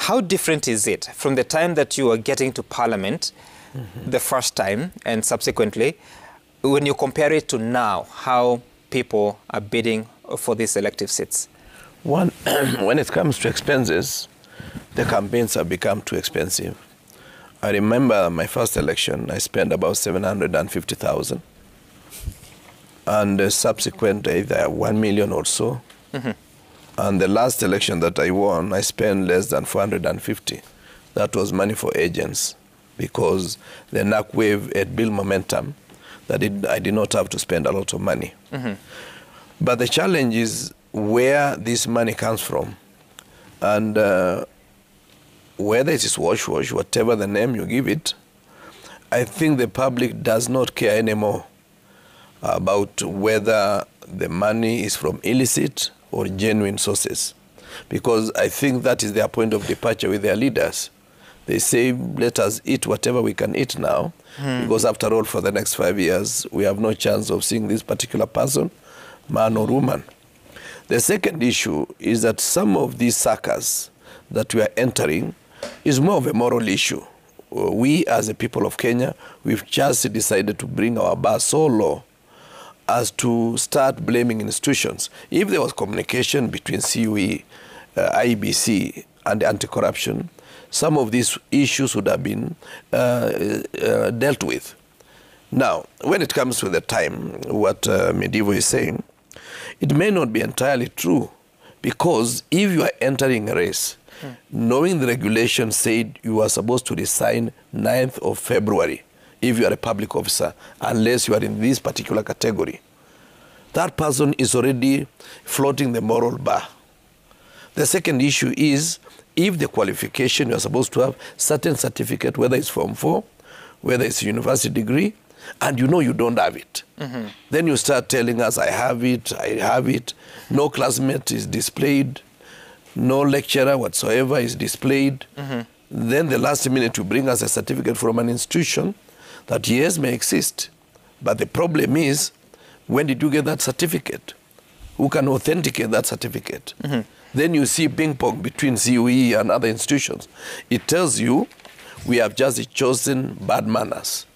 how different is it from the time that you were getting to Parliament the first time and subsequently, when you compare it to now, how people are bidding for these elective seats? One, when it comes to expenses, the campaigns have become too expensive. I remember my first election, I spent about 750,000. And the subsequent, either 1 million or so. And the last election that I won, I spent less than 450. That was money for agents, because the NAC wave had built momentum that I did not have to spend a lot of money. But the challenge is where this money comes from. And whether it is wash-wash, whatever the name you give it, I think the public does not care anymore about whether the money is from illicit or genuine sources. Because I think that is their point of departure with their leaders. They say, let us eat whatever we can eat now, because after all, for the next 5 years, we have no chance of seeing this particular person, man or woman. The second issue is that some of these suckers that we are entering is more of a moral issue. We, as a people of Kenya, we've just decided to bring our bar so low as to start blaming institutions. If there was communication between CUE, IEBC, and anti-corruption, some of these issues would have been dealt with. Now, when it comes to the time, what Medivo is saying, it may not be entirely true, because if you are entering a race, knowing the regulation said you are supposed to resign 9th of February, if you are a public officer, unless you are in this particular category, that person is already floating the moral bar. The second issue is, if the qualification you are supposed to have certain certificate, whether it's Form 4, whether it's a university degree, and you know you don't have it. Then you start telling us, I have it, no classmate is displayed, no lecturer whatsoever is displayed. Then the last minute you bring us a certificate from an institution that yes, may exist. But the problem is, when did you get that certificate? Who can authenticate that certificate? Then you see ping pong between CUE and other institutions. It tells you we have just chosen bad manners.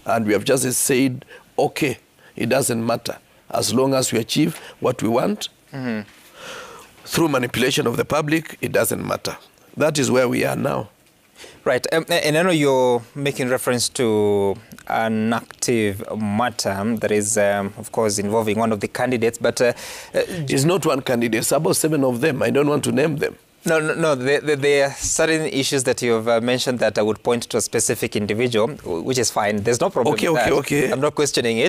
And we have just said, okay, it doesn't matter. As long as we achieve what we want, through manipulation of the public, it doesn't matter. That is where we are now. Right, and I know you're making reference to an active matter that is, of course, involving one of the candidates, but... it's not one candidate, it's about 7 of them. I don't want to name them. No, there are certain issues that you've mentioned that I would point to a specific individual, which is fine. There's no problem with that. Okay. I'm not questioning it.